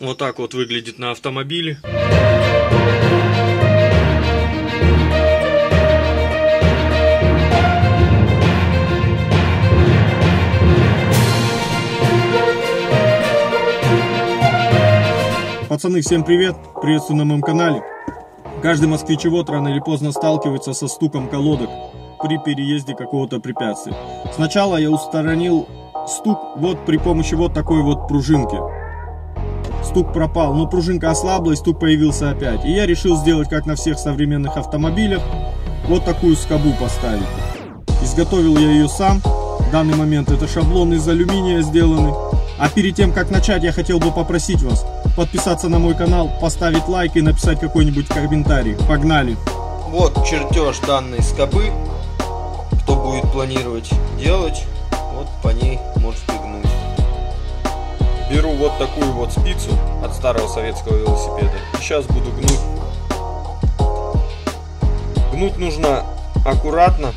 Вот так вот выглядит на автомобиле. Пацаны, всем привет! Приветствую на моем канале. Каждый москвичевод рано или поздно сталкивается со стуком колодок при переезде какого-то препятствия. Сначала я устранил стук вот при помощи вот такой вот пружинки. Стук пропал, но пружинка ослабла и стук появился опять. И я решил сделать, как на всех современных автомобилях, вот такую скобу поставить. Изготовил я ее сам. В данный момент это шаблон из алюминия сделанный. А перед тем, как начать, я хотел бы попросить вас подписаться на мой канал, поставить лайк и написать какой-нибудь комментарий. Погнали! Вот чертеж данной скобы. Кто будет планировать делать, вот по ней можете гнуть. Беру вот такую вот спицу от старого советского велосипеда. И сейчас буду гнуть. Гнуть нужно аккуратно,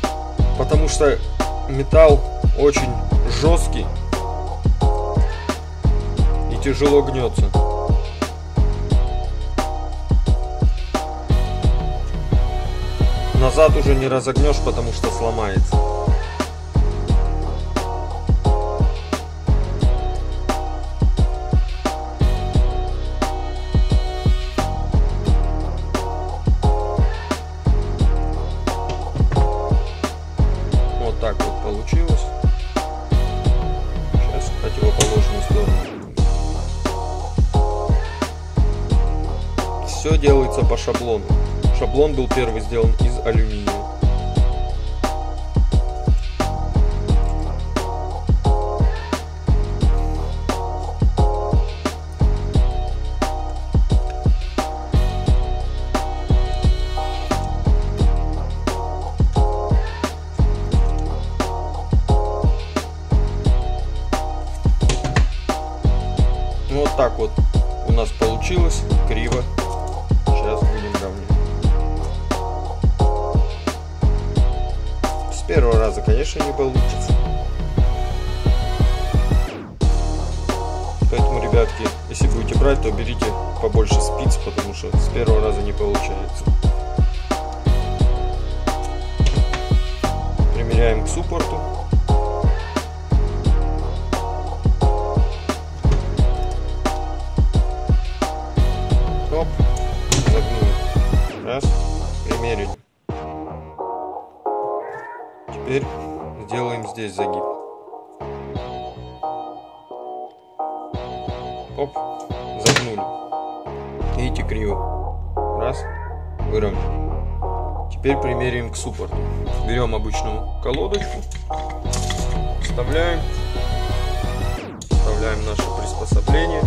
потому что металл очень жесткий и тяжело гнется. Назад уже не разогнешь, потому что сломается. Вот так вот получилось. Сейчас в противоположную сторону. Все делается по шаблону. Шаблон был первый сделан из алюминия. Вот так вот у нас получилось криво. Сейчас будем равнять. С первого раза, конечно, не получится. Поэтому, ребятки, если будете брать, то берите побольше спиц, потому что с первого раза не получается. Примеряем к суппорту. Оп, загнули. Раз, примерили. Теперь сделаем здесь загиб. Оп, загнули. Видите, криво. Раз, выровняли. Теперь примеряем к суппорту. Берем обычную колодочку, вставляем наше приспособление.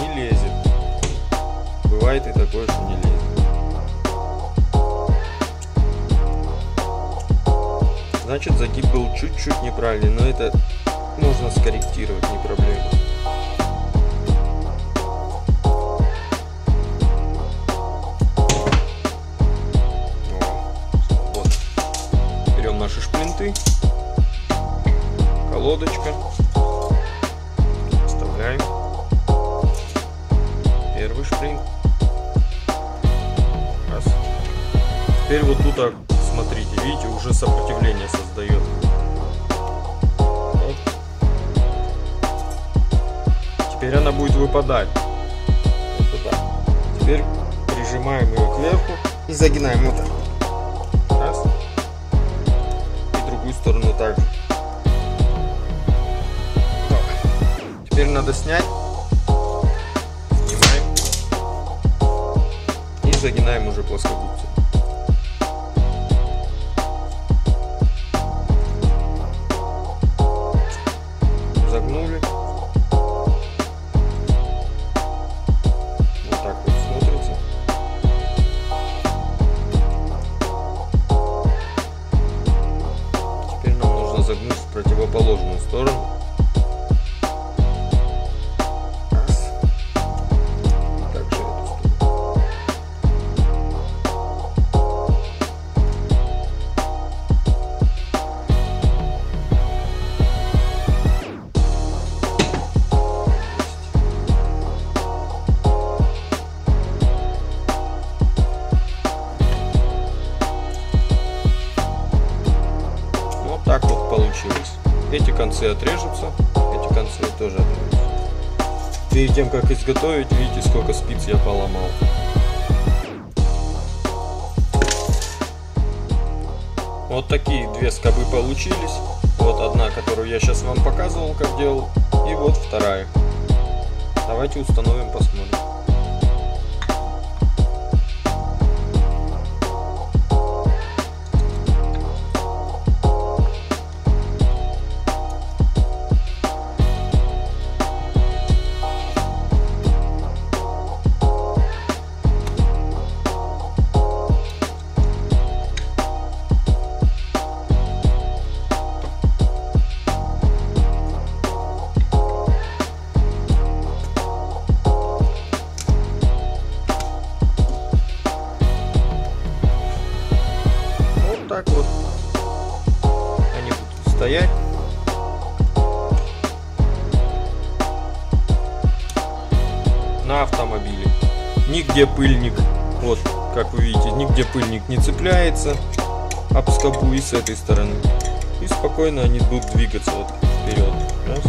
Не лезет. Бывает и такое, что не лезет. Значит, загиб был чуть-чуть неправильный, но это можно скорректировать, не проблема. Вот. Берем наши шплинты, колодочка, вставляем первый шплинт. Раз. Теперь вот тут, смотрите, видите, уже сопротивление создает. Вот. Теперь она будет выпадать. Вот туда. Теперь прижимаем ее кверху и загинаем вот так. Раз. И другую сторону также. Теперь надо снять. Снимаем. И загинаем уже плоскогубцем. Загнули. Вот так вот смотрится. Теперь нам нужно загнуть в противоположную сторону. Раз. И также эту сторону. получилось. Эти концы отрежутся, эти концы тоже отрежутся. Перед тем, как изготовить, видите, сколько спиц я поломал. Вот такие две скобы получились. Вот одна, которую я сейчас вам показывал, как делал, и вот вторая. Давайте установим, посмотрим. Так вот они будут стоять. На автомобиле. Нигде пыльник, вот как вы видите, нигде пыльник не цепляется об скобу и с этой стороны. И спокойно они будут двигаться вот вперед. Раз,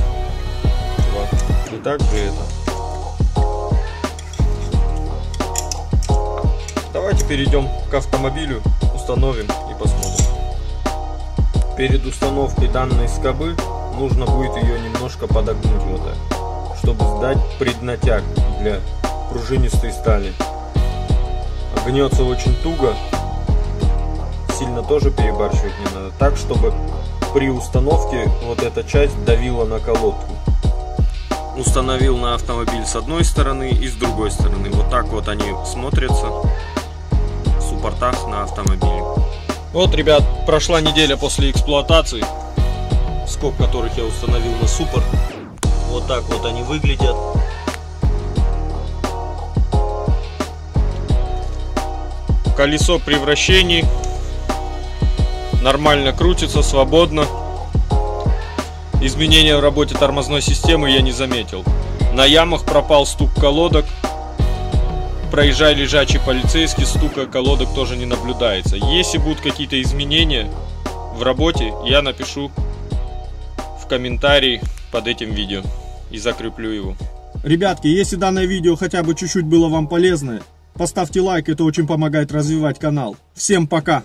два. И также это. Давайте перейдем к автомобилю, установим и посмотрим. Перед установкой данной скобы нужно будет ее немножко подогнуть вот так, чтобы сдать преднатяг для пружинистой стали. Гнется очень туго, сильно тоже перебарщивать не надо, так чтобы при установке вот эта часть давила на колодку. Установил на автомобиль с одной стороны и с другой стороны. Вот так вот они смотрятся в суппортах на автомобиле. Вот, ребят, прошла неделя после эксплуатации, скоб которых я установил на суппорт. Вот так вот они выглядят. Колесо при вращении нормально крутится, свободно. Изменения в работе тормозной системы я не заметил. На ямах пропал стук колодок. Проезжая лежачий полицейский, стука колодок тоже не наблюдается. Если будут какие-то изменения в работе, я напишу в комментарии под этим видео и закреплю его. Ребятки, если данное видео хотя бы чуть-чуть было вам полезное, поставьте лайк, это очень помогает развивать канал. Всем пока!